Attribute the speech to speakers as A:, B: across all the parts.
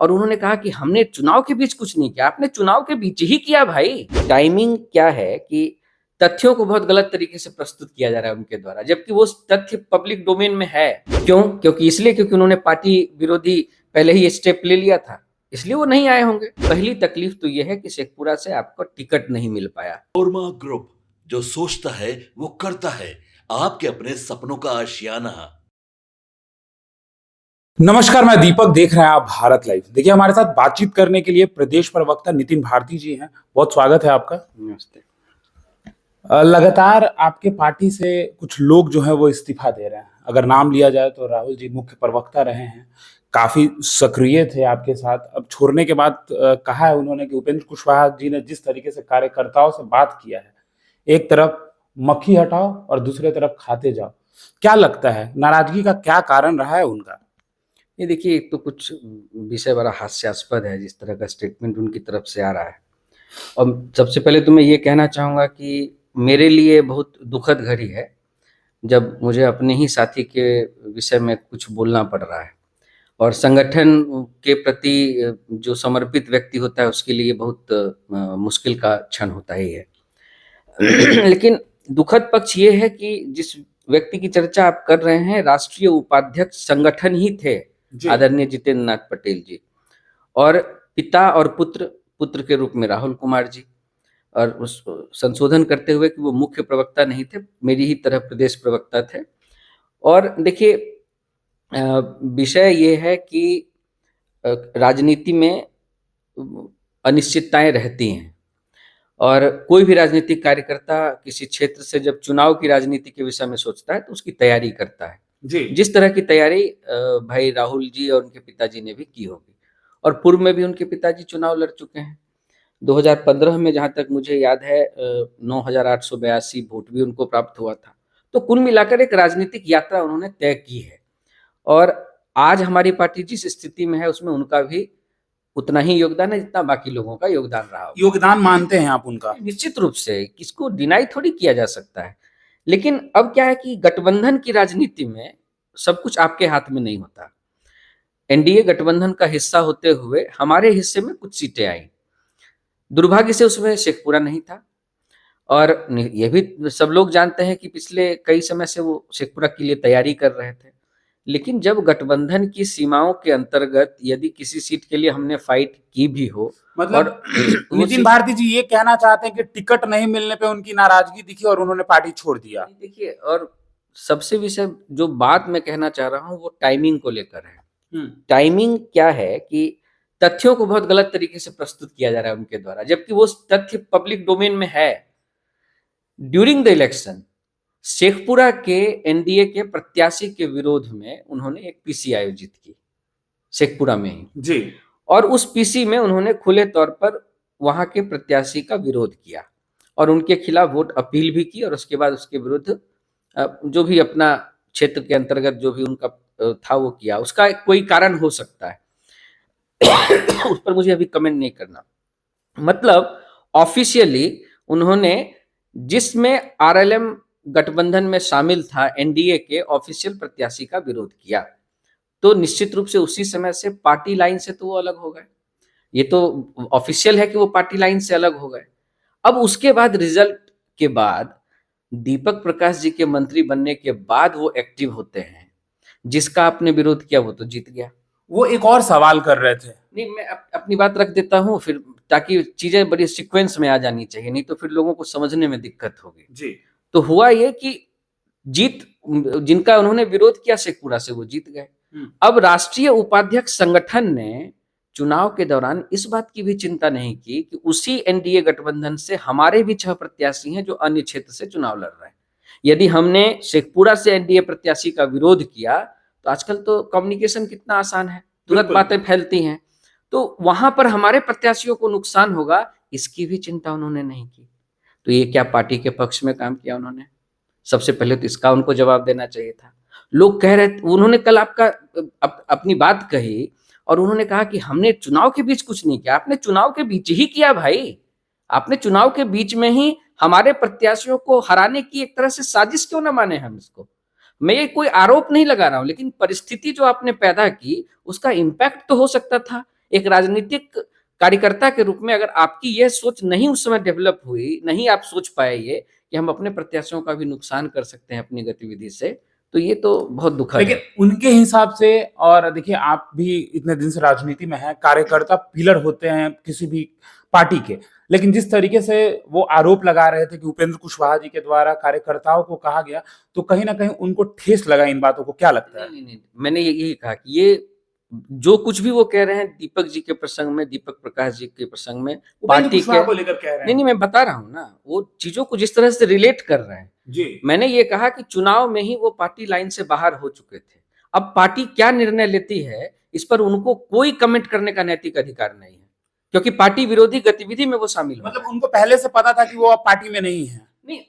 A: और उन्होंने कहा कि हमने चुनाव के बीच कुछ नहीं किया, आपने चुनाव के बीच ही किया भाई। टाइमिंग क्या है कि तथ्यों को बहुत गलत तरीके से प्रस्तुत किया जा रहा है उनके द्वारा, जबकि वो तथ्य पब्लिक डोमेन में है। क्यों? क्योंकि उन्होंने पार्टी विरोधी पहले ही स्टेप ले लिया था, इसलिए वो नहीं आए होंगे। पहली तकलीफ तो ये है कि शेखपुरा से आपको टिकट नहीं मिल पाया।
B: ओरमा ग्रुप, जो सोचता है वो करता है, आपके अपने सपनों का आशियाना।
C: नमस्कार, मैं दीपक, देख रहे हैं आप भारत लाइव। देखिए, हमारे साथ बातचीत करने के लिए प्रदेश प्रवक्ता नितिन भारती जी हैं। बहुत स्वागत है आपका।
A: नमस्ते।
C: लगातार आपके पार्टी से कुछ लोग जो हैं वो इस्तीफा दे रहे हैं। अगर नाम लिया जाए तो राहुल जी मुख्य प्रवक्ता रहे हैं, काफी सक्रिय थे आपके साथ। अब छोड़ने के बाद कहा है उन्होंने कि उपेंद्र कुशवाहा जी ने जिस तरीके से कार्यकर्ताओं से बात किया है, एक तरफ मक्खी हटाओ और दूसरे तरफ खाते जाओ, क्या लगता है नाराजगी का क्या कारण रहा है उनका?
A: ये देखिए, एक तो कुछ विषय बड़ा हास्यास्पद है जिस तरह का स्टेटमेंट उनकी तरफ से आ रहा है। और सबसे पहले तो मैं ये कहना चाहूँगा कि मेरे लिए बहुत दुखद घड़ी है, जब मुझे अपने ही साथी के विषय में कुछ बोलना पड़ रहा है। और संगठन के प्रति जो समर्पित व्यक्ति होता है उसके लिए बहुत मुश्किल का क्षण होता ही है। लेकिन दुखद पक्ष ये है कि जिस व्यक्ति की चर्चा आप कर रहे हैं, राष्ट्रीय उपाध्यक्ष संगठन ही थे, आदरणीय जितेंद्र नाथ पटेल जी, और पिता और पुत्र के रूप में राहुल कुमार जी, और उस संशोधन करते हुए कि वो मुख्य प्रवक्ता नहीं थे, मेरी ही तरह प्रदेश प्रवक्ता थे। और देखिए, विषय ये है कि राजनीति में अनिश्चितताएं रहती हैं, और कोई भी राजनीतिक कार्यकर्ता किसी क्षेत्र से जब चुनाव की राजनीति के विषय में सोचता है तो उसकी तैयारी करता है
C: जी।
A: जिस तरह की तैयारी भाई राहुल जी और उनके पिताजी ने भी की होगी, और पूर्व में भी उनके पिताजी चुनाव लड़ चुके हैं। 2015 में जहां तक मुझे याद है 9,882 वोट भी उनको प्राप्त हुआ था। तो कुल मिलाकर एक राजनीतिक यात्रा उन्होंने तय की है, और आज हमारी पार्टी जिस स्थिति में है उसमें उनका भी उतना ही योगदान है जितना बाकी लोगों का योगदान रहा होगा।
C: योगदान मानते हैं आप उनका?
A: निश्चित रूप से, किसको डिनाई थोड़ी किया जा सकता है। लेकिन अब क्या है कि गठबंधन की राजनीति में सब कुछ आपके हाथ में नहीं होता। एनडीए गठबंधन का हिस्सा होते हुए हमारे हिस्से में कुछ सीटें आई, दुर्भाग्य से उसमें शेखपुरा नहीं था। और ये भी सब लोग जानते हैं कि पिछले कई समय से वो शेखपुरा के लिए तैयारी कर रहे थे। लेकिन जब गठबंधन की सीमाओं के अंतर्गत यदि किसी सीट के लिए हमने फाइट की भी हो,
C: मतलब
A: और
C: नितिन भारती जी ये कहना चाहते हैं कि टिकट नहीं मिलने पे उनकी नाराजगी दिखी और उन्होंने पार्टी छोड़ दिया?
A: देखिए, और सबसे विषय जो बात मैं कहना चाह रहा हूँ वो टाइमिंग को लेकर है। टाइमिंग क्या है कि तथ्यों को बहुत गलत तरीके से प्रस्तुत किया जा रहा है उनके द्वारा, जबकि वो तथ्य पब्लिक डोमेन में है। ड्यूरिंग द इलेक्शन शेखपुरा के एनडीए के प्रत्याशी के विरोध में उन्होंने एक पीसी आयोजित की शेखपुरा में ही
C: जी।
A: और उस पीसी में उन्होंने खुले तौर पर वहां के प्रत्याशी का विरोध किया और उनके खिलाफ वोट अपील भी की, और उसके बाद उसके विरुद्ध जो भी अपना क्षेत्र के अंतर्गत जो भी उनका था वो किया। उसका कोई कारण हो सकता है उस पर मुझे अभी कमेंट नहीं करना। मतलब ऑफिशियली उन्होंने, जिसमें आरएलएम गठबंधन में शामिल था, एनडीए के ऑफिशियल प्रत्याशी का विरोध किया, तो निश्चित रूप से उसी समय से पार्टी लाइन से तो वो अलग हो गए। ये तो ऑफिशियल है कि वो पार्टी लाइन से अलग हो गए। अब उसके बाद रिजल्ट के बाद दीपक प्रकाश जी के मंत्री बनने के बाद वो एक्टिव होते हैं। जिसका आपने विरोध किया वो तो जीत गया।
C: वो एक और सवाल कर रहे थे।
A: नहीं, मैं अपनी बात रख देता हूँ फिर, ताकि चीजें बड़ी सीक्वेंस में आ जानी चाहिए, नहीं तो फिर लोगों को समझने में दिक्कत होगी
C: जी।
A: तो हुआ ये कि जीत, जिनका उन्होंने विरोध किया शेखपुरा से, वो जीत गए। अब राष्ट्रीय उपाध्यक्ष संगठन ने चुनाव के दौरान इस बात की भी चिंता नहीं की कि उसी एनडीए गठबंधन से हमारे भी 6 प्रत्याशी हैं जो अन्य क्षेत्र से चुनाव लड़ रहे हैं। यदि हमने शेखपुरा से एनडीए प्रत्याशी का विरोध किया तो आजकल तो कम्युनिकेशन कितना आसान है, तुरंत बातें फैलती हैं, तो वहां पर हमारे प्रत्याशियों को नुकसान होगा, इसकी भी चिंता उन्होंने नहीं की। तो ये क्या पार्टी के पक्ष में काम किया उन्होंने? सबसे पहले तो इसका उनको जवाब देना चाहिए था। लोग कह रहे, उन्होंने कल आपका अपनी बात कही और उन्होंने कहा कि हमने चुनाव के बीच कुछ नहीं किया, आपने चुनाव के बीच ही किया भाई। आपने चुनाव के बीच में ही हमारे प्रत्याशियों को हराने की एक तरह से साजिश क्यों ना माने हम इसको। मैं ये कोई आरोप नहीं लगा रहा हूं, लेकिन परिस्थिति जो आपने पैदा की उसका इम्पैक्ट तो हो सकता था। एक राजनीतिक कार्यकर्ता के रूप में अगर आपकी यह सोच नहीं उस समय डेवलप हुई, नहीं आप सोच पाए ये कि हम अपने प्रत्याशियों का भी नुकसान कर सकते हैं अपनी गतिविधि से, तो ये तो बहुत दुखद
C: लेकिन
A: है।
C: उनके हिसाब से, और देखिए आप भी इतने दिन से राजनीति में हैं, कार्यकर्ता पिलर होते हैं किसी भी पार्टी के, लेकिन जिस तरीके से वो आरोप लगा रहे थे कि उपेंद्र कुशवाहा जी के द्वारा कार्यकर्ताओं को कहा गया, तो कहीं ना कहीं उनको ठेस लगा इन बातों को, क्या लगता है?
A: नहीं, मैंने यही कहा कि ये जो कुछ भी वो कह रहे हैं दीपक जी के प्रसंग में, दीपक प्रकाश जी के प्रसंग में,
C: उपेंद्र
A: पार्टी के
C: कुशवाहा को लेकर कह रहे
A: नहीं,
C: हैं।
A: मैं बता रहा हूँ ना, वो चीजों को जिस तरह से रिलेट कर रहे हैं।
C: जी।
A: मैंने ये कहा कि चुनाव में ही वो पार्टी लाइन से बाहर हो चुके थे। अब पार्टी क्या निर्णय लेती है, इस पर उनको कोई कमेंट करने का नैतिक अधिकार नहीं है, क्योंकि पार्टी विरोधी गतिविधि में वो शामिल हो
C: मतलब
A: गए।
C: उनको पहले से पता था कि वो अब पार्टी में नहीं है।
A: नहीं,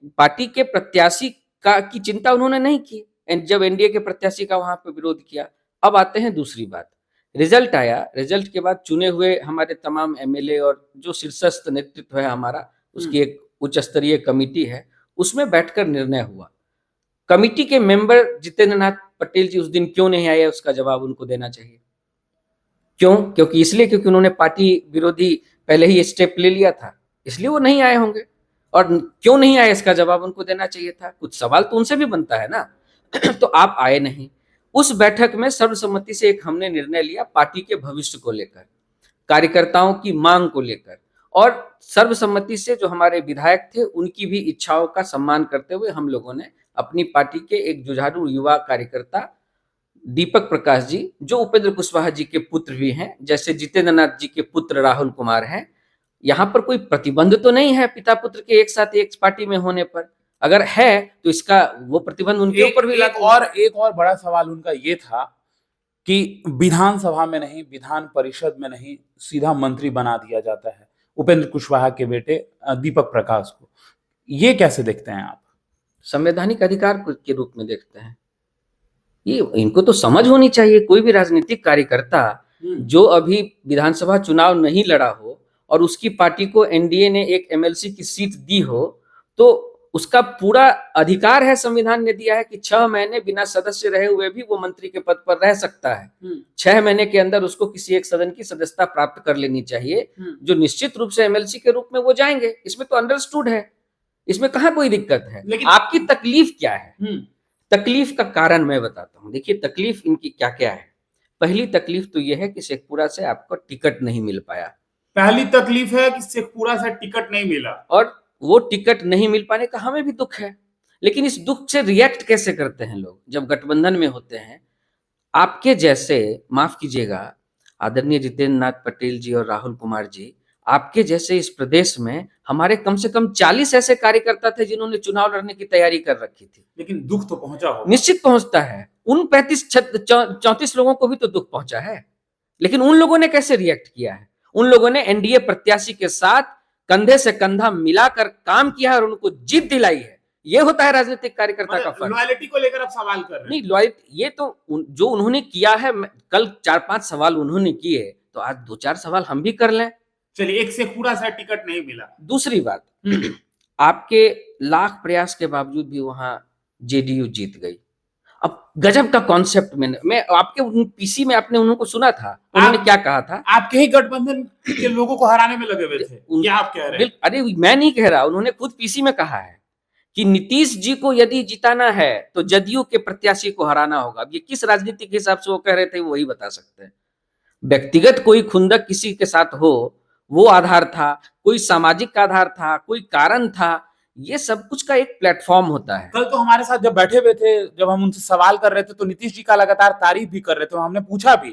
A: पार्टी के प्रत्याशी का की चिंता उन्होंने नहीं की, जब एनडीए के प्रत्याशी का वहां पे विरोध किया। अब आते हैं दूसरी बात, रिजल्ट आया, रिजल्ट के बाद चुने हुए हमारे तमाम एमएलए और जो शीर्षस्थ नेतृत्व है हमारा, उसकी एक उच्च स्तरीय कमेटी है, उसमें बैठकर निर्णय हुआ। कमेटी के मेंबर जितेंद्र नाथ पटेल जी उस दिन क्यों नहीं आए, उसका जवाब उनको देना चाहिए। क्यों? क्योंकि इसलिए क्योंकि उन्होंने पार्टी विरोधी पहले ही स्टेप ले लिया था, इसलिए वो नहीं आए होंगे। और क्यों नहीं आए इसका जवाब उनको देना चाहिए था, कुछ सवाल तो उनसे भी बनता है ना। तो आप आए नहीं। उस बैठक में सर्वसम्मति से एक हमने निर्णय लिया पार्टी के भविष्य को लेकर, कार्यकर्ताओं की मांग को लेकर, और सर्वसम्मति से जो हमारे विधायक थे उनकी भी इच्छाओं का सम्मान करते हुए हम लोगों ने अपनी पार्टी के एक जुझारू युवा कार्यकर्ता दीपक प्रकाश जी, जो उपेंद्र कुशवाहा जी के पुत्र भी हैं, जैसे जितेंद्र नाथ जी के पुत्र राहुल कुमार हैं, यहाँ पर कोई प्रतिबंध तो नहीं है पिता पुत्र के एक साथ एक पार्टी में होने पर। अगर है तो इसका वो प्रतिबंध उनके ऊपर भी लागू है।
C: एक और बड़ा सवाल उनका ये था कि विधानसभा में नहीं, विधान परिषद में नहीं, सीधा मंत्री बना दिया जाता है उपेंद्र कुशवाहा के बेटे दीपक प्रकाश को। ये कैसे देखते हैं आप?
A: संवैधानिक अधिकार के रूप में देखते हैं। ये इनको तो समझ होनी चाहिए, कोई भी राजनीतिक कार्यकर्ता जो अभी विधानसभा चुनाव नहीं लड़ा हो और उसकी पार्टी को एनडीए ने एक एमएलसी की सीट दी हो, तो उसका पूरा अधिकार है, संविधान ने दिया है कि 6 महीने बिना सदस्य रहे हुए भी वो मंत्री के पद पर रह सकता है। 6 महीने के अंदर उसको किसी एक सदन की सदस्यता प्राप्त कर लेनी चाहिए, जो निश्चित रूप से एमएलसी के रूप में वो जाएंगे। इसमें तो अंडरस्टूड है, इसमें कहाँ कोई दिक्कत है।
C: लेकिन
A: आपकी तकलीफ क्या है? तकलीफ का कारण मैं बताता हूँ। देखिए तकलीफ इनकी क्या क्या है। पहली तकलीफ तो यह है कि शेखपुरा से आपको टिकट नहीं मिल पाया।
C: पहली तकलीफ है कि शेखपुरा से टिकट नहीं मिला,
A: और वो टिकट नहीं मिल पाने का हमें भी दुख है, लेकिन इस दुख से रिएक्ट कैसे करते हैं लोग जब गठबंधन में होते हैं। आपके जैसे, माफ कीजिएगा आदरणीय जितेंद्र नाथ पटेल जी और राहुल कुमार जी, आपके जैसे इस प्रदेश में हमारे कम से कम 40 ऐसे कार्यकर्ता थे जिन्होंने चुनाव लड़ने की तैयारी कर रखी थी।
C: लेकिन दुख तो पहुंचा होगा।
A: निश्चित पहुंचता है, उन 34 लोगों को भी तो दुख पहुंचा है, लेकिन उन लोगों ने कैसे रिएक्ट किया है? उन लोगों ने एनडीए प्रत्याशी के साथ कंधे से कंधा मिलाकर काम किया है और उनको जीत दिलाई है। ये होता है राजनीतिक कार्यकर्ता का फर्क।
C: लॉयल्टी को लेकर आप सवाल कर रहे हैं?
A: नहीं, लॉयल्टी ये तो जो उन्होंने किया है, कल 4-5 सवाल उन्होंने किए, तो आज 2-4 सवाल हम भी कर लें।
C: चलिए, एक शेखपुरा से टिकट नहीं मिला।
A: दूसरी बात, आपके लाख प्रयास के बावजूद भी वहां जेडीयू जीत गई। अब गजब का कॉन्सेप्ट मैं आपके पीसी में आपने उन्होंने सुना था, उन्होंने क्या कहा था?
C: आपके ही गठबंधन के लोगों को हराने में लगे हुए थे, क्या आप कह रहे हैं?
A: अरे मैं नहीं कह रहा, उन्होंने खुद पीसी में कहा है कि नीतीश जी को यदि जिताना है तो जदयू के प्रत्याशी को हराना होगा। अब ये किस राजनीतिक हिसाब से वो कह रहे थे वही बता सकते हैं। व्यक्तिगत कोई खुंदक किसी के साथ हो वो आधार था, कोई सामाजिक आधार था, कोई कारण था, ये सब कुछ का एक प्लेटफॉर्म होता है।
C: कल तो हमारे साथ जब बैठे हुए थे, जब हम उनसे सवाल कर रहे थे, तो नीतीश जी का लगातार तारीफ भी कर रहे थे। हमने पूछा भी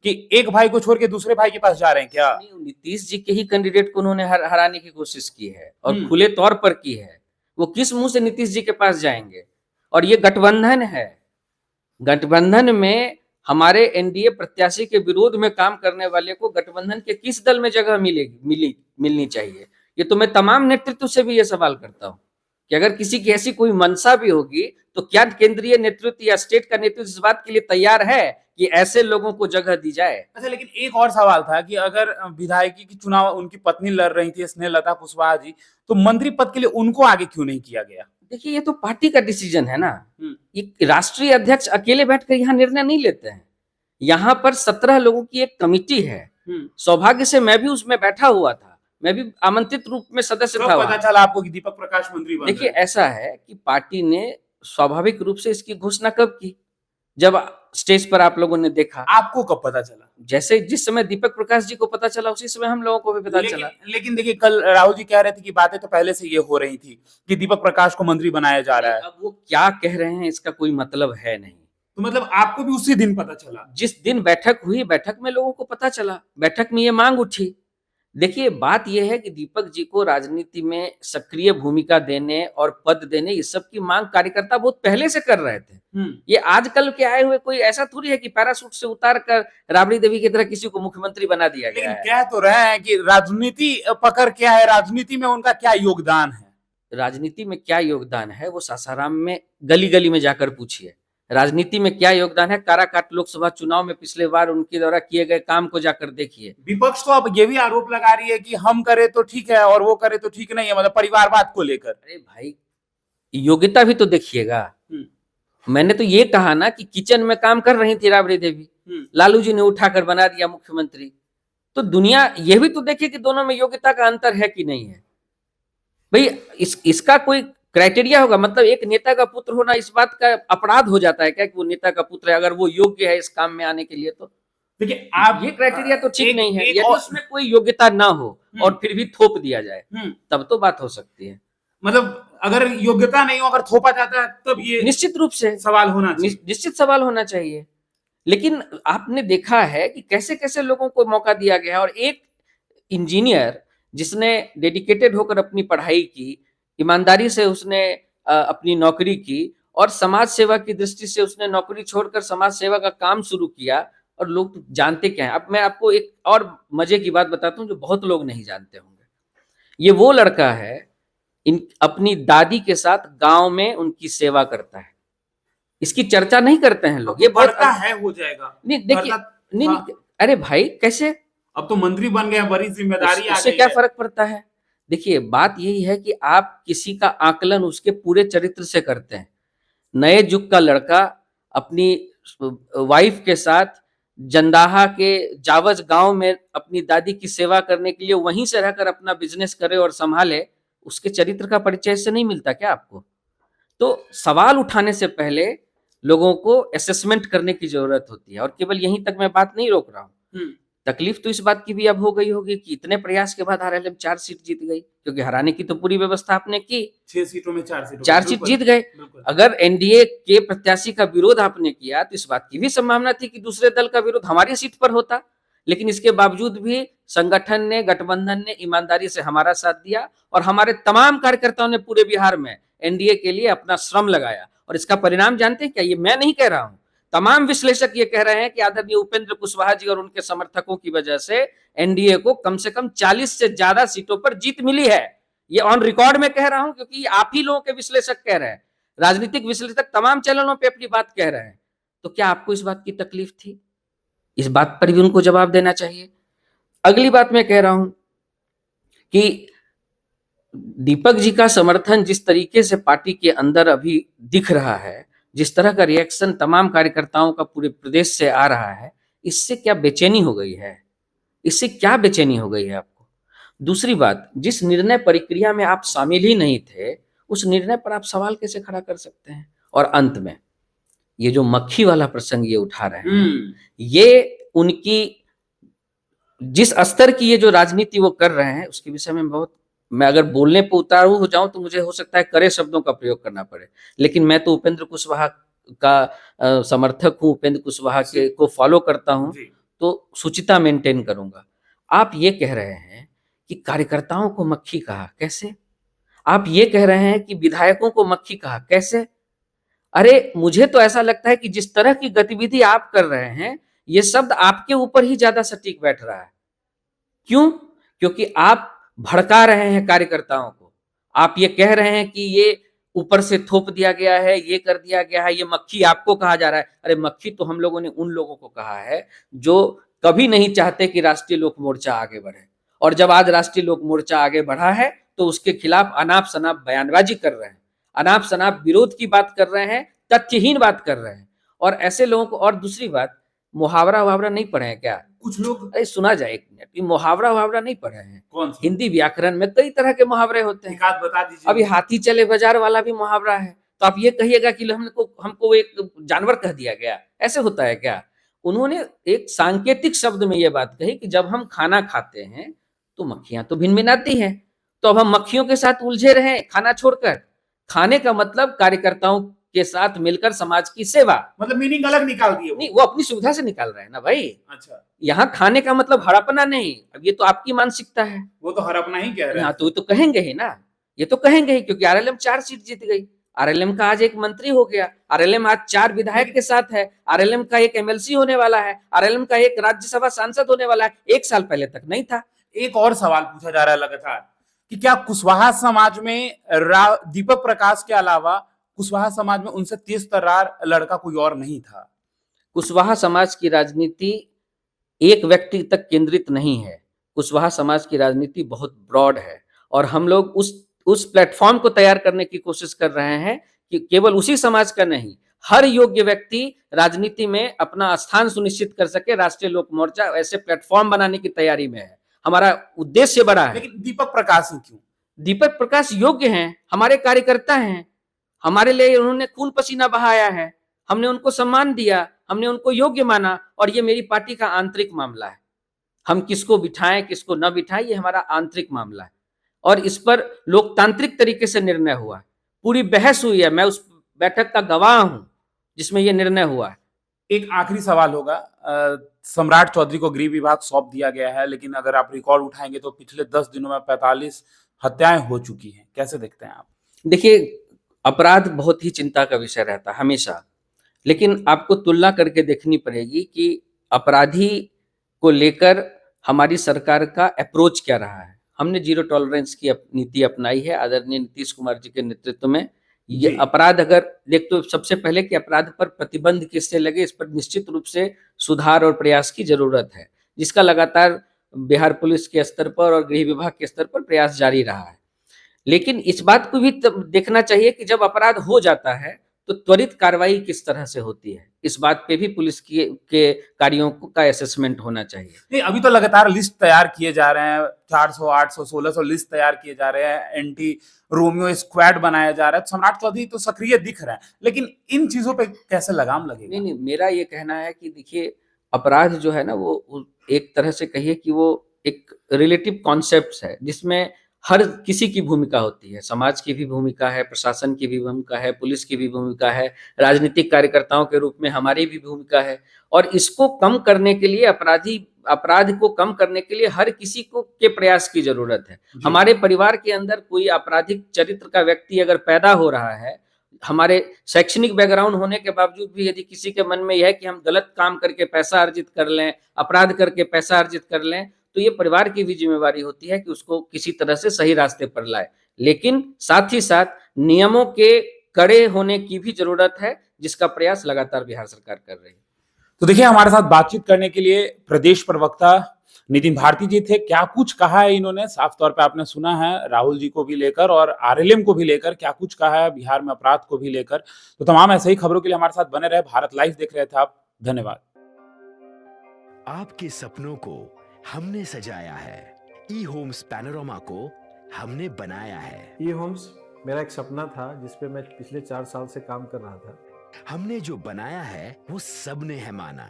C: कि एक भाई को छोड़ के दूसरे भाई के पास जा रहे हैं क्या?
A: नहीं, नीतीश जी के ही कैंडिडेट को उन्होंने हराने की कोशिश की है और खुले तौर पर की है। वो किस मुंह से नीतीश जी के पास जाएंगे? और ये गठबंधन है, गठबंधन में हमारे एनडीए प्रत्याशी के विरोध में काम करने वाले को गठबंधन के किस दल में जगह मिलनी चाहिए? ये तो मैं तमाम नेतृत्व से भी ये सवाल करता हूं कि अगर किसी की ऐसी कोई मंशा भी होगी तो क्या केंद्रीय नेतृत्व या स्टेट का नेतृत्व इस बात के लिए तैयार है कि ऐसे लोगों को जगह दी जाए?
C: अच्छा, लेकिन एक और सवाल था कि अगर विधायकी की चुनाव उनकी पत्नी लड़ रही थी, स्नेहलता कुशवाहा जी, तो मंत्री पद के लिए उनको आगे क्यों नहीं किया गया?
A: देखिए, ये तो पार्टी का डिसीजन है ना। ये राष्ट्रीय अध्यक्ष अकेले बैठकर यहाँ निर्णय नहीं लेते हैं। यहाँ पर 17 लोगों की एक कमिटी है। सौभाग्य से मैं भी उसमें बैठा हुआ था, मैं भी आमंत्रित रूप में सदस्य था
C: कब पता
A: वहां।
C: चला आपको कि दीपक प्रकाश मंत्री बन
A: देखिए
C: रहे हैं?
A: ऐसा है कि पार्टी ने स्वाभाविक रूप से इसकी घोषणा कब की, जब स्टेज पर आप लोगों ने देखा।
C: आपको कब पता चला?
A: जैसे जिस समय दीपक प्रकाश जी को पता चला उसी समय हम लोगों को भी पता चला।
C: लेकिन देखिए, कल राहुल जी कह रहे थे कि बातें तो पहले से ये हो रही थी कि दीपक प्रकाश को मंत्री बनाया जा रहा है।
A: अब वो क्या कह रहे हैं इसका कोई मतलब है नहीं।
C: तो मतलब आपको भी उसी दिन पता चला?
A: जिस दिन बैठक हुई, बैठक में लोगों को पता चला, बैठक में ये मांग उठी। देखिए बात यह है कि दीपक जी को राजनीति में सक्रिय भूमिका देने और पद देने, इस सब की मांग कार्यकर्ता बहुत पहले से कर रहे थे। ये आजकल के आए हुए कोई ऐसा थोड़ी है कि पैराशूट से उतार कर राबड़ी देवी की तरह किसी को मुख्यमंत्री बना दिया गया
C: लेकिन
A: है।
C: कह तो रहे हैं कि राजनीति पकड़ क्या है, राजनीति में उनका क्या योगदान है?
A: राजनीति में क्या योगदान है वो सासाराम में गली गली में जाकर पूछिए। राजनीति में क्या योगदान है, काराकाट लोकसभा चुनाव में पिछले बार उनके द्वारा किए गए काम को जाकर देखिए।
C: विपक्ष तो अब ये भी आरोप लगा रही है कि हम करे तो ठीक है और वो करे तो ठीक नहीं है, मतलब परिवारवाद को लेकर।
A: अरे भाई, योग्यता भी तो देखिएगा। मैंने तो ये कहा ना कि किचन में काम कर रही थी राबड़ी देवी, लालू जी ने उठाकर बना दिया मुख्यमंत्री। तो दुनिया ये भी तो देखे कि दोनों में योग्यता का अंतर है कि नहीं है। भाई इसका कोई क्राइटेरिया होगा, मतलब एक नेता का पुत्र होना इस बात का अपराध हो जाता है क्या कि वो नेता का पुत्र है, अगर वो योग्य है इस काम में आने के लिए? तो
C: देखिए, आप
A: ये क्राइटेरिया तो ठीक नहीं है। यदि
C: और
A: उसमें कोई योग्यता ना हो और फिर भी थोप दिया जाए तब तो बात हो सकती है।
C: मतलब अगर योग्यता नहीं हो, अगर थोपा जाता है तब ये
A: निश्चित रूप से
C: सवाल होना चाहिए।
A: निश्चित सवाल होना चाहिए। लेकिन आपने देखा है कि कैसे कैसे लोगों को मौका दिया गया है, और एक इंजीनियर जिसने डेडिकेटेड होकर अपनी पढ़ाई की, ईमानदारी से उसने अपनी नौकरी की और समाज सेवा की दृष्टि से उसने नौकरी छोड़कर समाज सेवा का काम शुरू किया, और लोग तो जानते क्या हैं। अब मैं आपको एक और मजे की बात बताता हूँ जो बहुत लोग नहीं जानते होंगे। ये वो लड़का है, अपनी दादी के साथ गांव में उनकी सेवा करता है। इसकी चर्चा नहीं करते हैं लोग। ये
C: बढ़ता है, हो जाएगा।
A: नहीं देखिए, नहीं, अरे भाई कैसे,
C: अब तो मंत्री बन गए, बड़ी जिम्मेदारी आ
A: उससे
C: गई
A: क्या
C: है।
A: फर्क पड़ता है? देखिए बात यही है कि आप किसी का आकलन उसके पूरे चरित्र से करते हैं। नए युग का लड़का अपनी वाइफ के साथ जंदाहा के जावज गांव में अपनी दादी की सेवा करने के लिए वहीं से रहकर अपना बिजनेस करे और संभाले, उसके चरित्र का परिचय से नहीं मिलता क्या आपको? तो सवाल उठाने से पहले लोगों को असेसमेंट करने की जरूरत होती है। और केवल यहीं तक मैं बात नहीं रोक रहा हूँ। तकलीफ तो इस बात की भी अब हो गई होगी कि इतने प्रयास के बाद आरएलएम 4 सीट जीत गई, क्योंकि हराने की तो पूरी व्यवस्था आपने की।
C: 6 सीटों में 4 सीटों
A: 4 सीट जीत गए। अगर एनडीए के प्रत्याशी का विरोध आपने किया तो इस बात की भी संभावना थी कि दूसरे दल का विरोध हमारी सीट पर होता। लेकिन इसके बावजूद भी संगठन ने, गठबंधन ने ईमानदारी से हमारा साथ दिया और हमारे तमाम कार्यकर्ताओं ने पूरे बिहार में एनडीए के लिए अपना श्रम लगाया। और इसका परिणाम जानते हैं क्या? ये मैं नहीं कह रहा हूं, तमाम विश्लेषक ये कह रहे हैं कि आदरणीय उपेंद्र कुशवाहा जी और उनके समर्थकों की वजह से एनडीए को कम से कम 40 से ज्यादा सीटों पर जीत मिली है। ये ऑन रिकॉर्ड में कह रहा हूं, क्योंकि आप ही लोगों के विश्लेषक कह रहे हैं, राजनीतिक विश्लेषक तमाम चैनलों पे अपनी बात कह रहे हैं। तो क्या आपको इस बात की तकलीफ थी? इस बात पर भी उनको जवाब देना चाहिए। अगली बात मैं कह रहा हूं कि दीपक जी का समर्थन जिस तरीके से पार्टी के अंदर अभी दिख रहा है, जिस तरह का रिएक्शन तमाम कार्यकर्ताओं का पूरे प्रदेश से आ रहा है, इससे क्या बेचैनी हो गई है? इससे क्या बेचैनी हो गई है आपको? दूसरी बात, जिस निर्णय प्रक्रिया में आप शामिल ही नहीं थे, उस निर्णय पर आप सवाल कैसे खड़ा कर सकते हैं? और अंत में ये जो मक्खी वाला प्रसंग ये उठा रहे हैं, ये उनकी जिस स्तर की ये जो राजनीति वो कर रहे हैं उसके विषय में बहुत, मैं अगर बोलने पर उतारू हो जाऊं तो मुझे हो सकता है कड़े शब्दों का प्रयोग करना पड़े। लेकिन मैं तो उपेंद्र कुशवाहा का समर्थक हूं, उपेंद्र कुशवाहा के को फॉलो करता हूं, तो शुचिता मेंटेन करूंगा। आप ये कह रहे हैं कि कार्यकर्ताओं को मक्खी कहा, कैसे? आप ये कह रहे हैं कि विधायकों को मक्खी कहा, कैसे? अरे मुझे तो ऐसा लगता है कि जिस तरह की गतिविधि आप कर रहे हैं, ये शब्द आपके ऊपर ही ज्यादा सटीक बैठ रहा है। क्यों? क्योंकि आप भड़का रहे हैं कार्यकर्ताओं को। आप ये कह रहे हैं कि ये ऊपर से थोप दिया गया है, ये कर दिया गया है, ये मक्खी आपको कहा जा रहा है। अरे मक्खी तो हम लोगों ने उन लोगों को कहा है जो कभी नहीं चाहते कि राष्ट्रीय लोक मोर्चा आगे बढ़े, और जब आज राष्ट्रीय लोक मोर्चा आगे बढ़ा है तो उसके खिलाफ अनाप शनाप बयानबाजी कर रहे हैं, अनाप शनाप विरोध की बात कर रहे हैं, तथ्यहीन बात कर रहे हैं। और ऐसे लोगों को, और दूसरी बात, मुहावरा वहावरा नहीं पढ़े हैं क्या?
C: कुछ लोग
A: अरे सुना जाए एक मिनट, ये मुहावरा वहावरा नहीं पढ़े हैं?
C: कौन सा
A: हिंदी व्याकरण में कई तरह के मुहावरे होते हैं।
C: एक आध बता दीजिए।
A: अभी हाथी चले बाजार वाला भी मुहावरा है, तो आप ये कहिएगा कि हमको हमको एक जानवर कह दिया गया, ऐसे होता है क्या? उन्होंने एक सांकेतिक शब्द में ये बात कही कि जब हम खाना खाते हैं तो मक्खियां तो भिनभिनाती हैं, तो अब हम मक्खियों के साथ उलझे रहे खाना छोड़कर। खाने का मतलब कार्यकर्ताओं के साथ मिलकर समाज की सेवा।
C: मतलब मीनिंग अलग निकाल दिए वो।
A: नहीं, वो अपनी सुविधा से निकाल रहे हैं ना भाई।
C: अच्छा,
A: यहाँ खाने का मतलब हड़पना नहीं, अब ये तो आपकी मानसिकता है।
C: वो तो हड़पना ही कह रहे
A: हाँ,
C: हैं।
A: तो ये तो कहेंगे ही ना, ये तो कहेंगे ही, क्योंकि आरएलएम 4 सीट जीत गई। आरएलएम का आज एक मंत्री हो गया, आरएलएम आज 4 विधायक के साथ है, आरएलएम का एक एमएलसी होने वाला है, आरएलएम का एक राज्यसभा सांसद होने वाला है। 1 साल पहले तक नहीं था।
C: एक और सवाल पूछा जा रहा है लगातार कि क्या कुशवाहा समाज में दीपक प्रकाश के अलावा कुशवाहा समाज में उनसे तेज तर्रार लड़का कोई और नहीं था?
A: कुशवाहा समाज की राजनीति एक व्यक्ति तक केंद्रित नहीं है। कुशवाहा समाज की राजनीति बहुत ब्रॉड है, और हम लोग उस प्लेटफॉर्म को तैयार करने की कोशिश कर रहे हैं कि केवल उसी समाज का नहीं, हर योग्य व्यक्ति राजनीति में अपना स्थान सुनिश्चित कर सके। राष्ट्रीय लोक मोर्चा ऐसे प्लेटफॉर्म बनाने की तैयारी में है। हमारा उद्देश्य बड़ा है।
C: लेकिन दीपक प्रकाश ही क्यों?
A: दीपक प्रकाश योग्य हैं, हमारे कार्यकर्ता हैं, हमारे लिए उन्होंने खून पसीना बहाया है, हमने उनको सम्मान दिया, हमने उनको योग्य माना, और ये मेरी पार्टी का आंतरिक मामला है। हम किसको बिठाएं किसको न बिठाएं, ये हमारा आंतरिक मामला है, और इस पर लोकतांत्रिक तरीके से निर्णय हुआ है। पूरी बहस हुई है, मैं उस बैठक का गवाह हूं जिसमें यह निर्णय हुआ है।
C: एक आखिरी सवाल होगा, सम्राट चौधरी को गृह विभाग सौंप दिया गया है, लेकिन अगर आप रिकॉर्ड उठाएंगे तो पिछले 10 दिनों में 45 हत्याएं हो चुकी हैं। कैसे देखते हैं आप?
A: देखिए, अपराध बहुत ही चिंता का विषय रहता है हमेशा, लेकिन आपको तुलना करके देखनी पड़ेगी कि अपराधी को लेकर हमारी सरकार का अप्रोच क्या रहा है। हमने जीरो टॉलरेंस की नीति अपनाई है आदरणीय नीतीश कुमार जी के नेतृत्व में। ये अपराध अगर देख, तो सबसे पहले कि अपराध पर प्रतिबंध किससे लगे, इस पर निश्चित रूप से सुधार और प्रयास की जरूरत है, जिसका लगातार बिहार पुलिस के स्तर पर और गृह विभाग के स्तर पर प्रयास जारी रहा है। लेकिन इस बात को भी देखना चाहिए कि जब अपराध हो जाता है तो त्वरित कार्रवाई किस तरह से होती है, इस बात पे भी पुलिस के कार्यों का असेसमेंट होना चाहिए।
C: नहीं, अभी तो लगातार लिस्ट तैयार किए जा रहे हैं, 400, 800, 1600 लिस्ट तैयार किए जा रहे हैं, एंटी रोमियो स्क्वाड बनाया जा रहा है। सम्राट चौधरी तो सक्रिय दिख रहा है, लेकिन इन चीजों पे कैसे लगाम लगेगा?
A: नहीं, मेरा ये कहना है कि देखिए, अपराध जो है ना, वो एक तरह से कहिए कि वो एक रिलेटिव कॉन्सेप्ट है, जिसमें हर किसी की भूमिका होती है। समाज की भी भूमिका है, प्रशासन की भी भूमिका है, पुलिस की भी भूमिका है, राजनीतिक कार्यकर्ताओं के रूप में हमारी भी भूमिका है, और इसको कम करने के लिए अपराध को कम करने के लिए हर किसी को के प्रयास की जरूरत है। हमारे परिवार के अंदर कोई आपराधिक चरित्र का व्यक्ति अगर पैदा हो रहा है, हमारे शैक्षणिक बैकग्राउंड होने के बावजूद भी यदि किसी के मन में यह है कि हम गलत काम करके पैसा अर्जित कर लें, अपराध करके पैसा अर्जित कर लें, तो ये परिवार की भी जिम्मेवारी होती है कि उसको किसी तरह से सही रास्ते पर लाए। लेकिन साथ ही साथ नियमों के कड़े होने की भी जरूरत है, जिसका प्रयास लगातार बिहार सरकार कर रही है।
C: तो देखिए, हमारे साथ बातचीत करने के लिए प्रदेश प्रवक्ता नितिन भारती जी थे। क्या कुछ कहा है इन्होंने, साफ तौर पे आपने सुना है, राहुल जी को भी लेकर और आरएलएम को भी लेकर क्या कुछ कहा है, बिहार में अपराध को भी लेकर। तो तमाम ऐसे ही खबरों के लिए हमारे साथ बने रहे। भारत लाइव देख रहे थे आप, धन्यवाद।
D: आपके सपनों को हमने सजाया है, ई होम्स पैनोरमा को हमने बनाया है।
E: ई होम्स मेरा एक सपना था जिस पे मैं पिछले 4 साल से काम कर रहा था।
D: हमने जो बनाया है वो सबने है माना।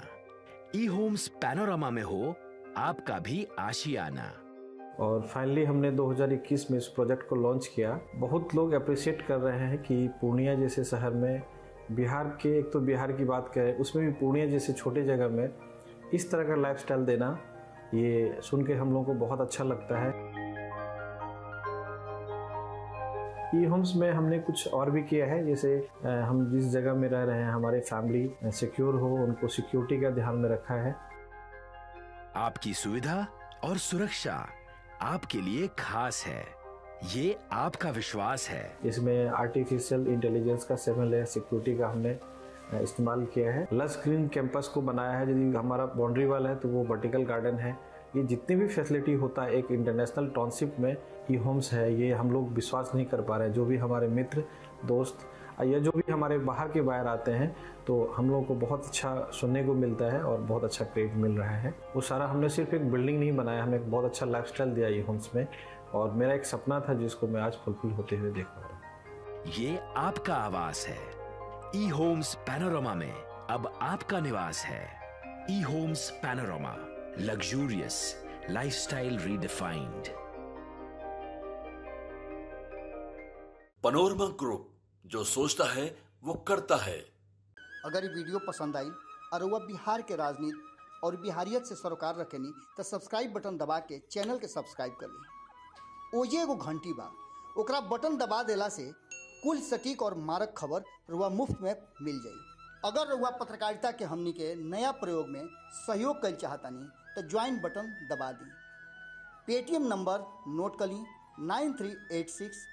D: ई होम्स पैनोरमा में हो आपका भी आशियाना।
E: और फाइनली हमने 2021 में इस प्रोजेक्ट को लॉन्च किया। बहुत लोग अप्रिशिएट कर रहे हैं कि पूर्णिया जैसे शहर में, बिहार के, एक तो बिहार की बात करें उसमें भी पूर्णिया जैसे छोटे जगह में इस तरह का लाइफस्टाइल देना, ये सुन के हम लोगों को बहुत अच्छा लगता है। ई होम्स में हमने कुछ और भी किया है, जैसे हम जिस जगह में रह रहे हैं हमारे फैमिली सिक्योर हो, उनको सिक्योरिटी का ध्यान में रखा है।
D: आपकी सुविधा और सुरक्षा आपके लिए खास है, ये आपका विश्वास है।
E: इसमें आर्टिफिशियल इंटेलिजेंस का 7 लेयर सिक्योरिटी का हमने इस्तेमाल किया है। लस ग्रीन कैंपस को बनाया है, यदि हमारा बाउंड्री वाल है तो वो वर्टिकल गार्डन है। ये जितनी भी फैसिलिटी होता है एक इंटरनेशनल टाउनशिप में ई होम्स है, ये हम लोग विश्वास नहीं कर पा रहे हैं। जो भी हमारे मित्र दोस्त या जो भी हमारे बाहर के बायर आते हैं तो हम लोगों को बहुत अच्छा सुनने को मिलता है और बहुत अच्छा क्रेडिट मिल रहा है। वो सारा हमने सिर्फ एक बिल्डिंग नहीं बनाया, हमें एक बहुत अच्छा लाइफस्टाइल दिया ये होम्स में, और मेरा एक सपना था जिसको मैं आज फुलफिल होते हुए देख पा रहा हूँ।
D: ये आपका आवास है। ई होम्स पैनोरामा में अब आपका निवास है। E homes panorama, luxurious lifestyle redefined.
B: Panorama group, जो सोचता है वो करता है।
F: अगर ये वीडियो पसंद आई और वह बिहार के राजनीति और बिहारियत से सरोकार रखेनी तो सब्सक्राइब बटन दबा के चैनल के सब्सक्राइब कर ली। ओजे एगो घंटी बा, ओकरा बटन दबा देला से कुल सटीक और मारक खबर रुआ मुफ्त में मिल जाई। अगर रुआ पत्रकारिता के हमनी के नया प्रयोग में सहयोग कर चाहतानी तो ज्वाइन बटन दबा दी। पेटीएम नंबर नोट कर ली 9386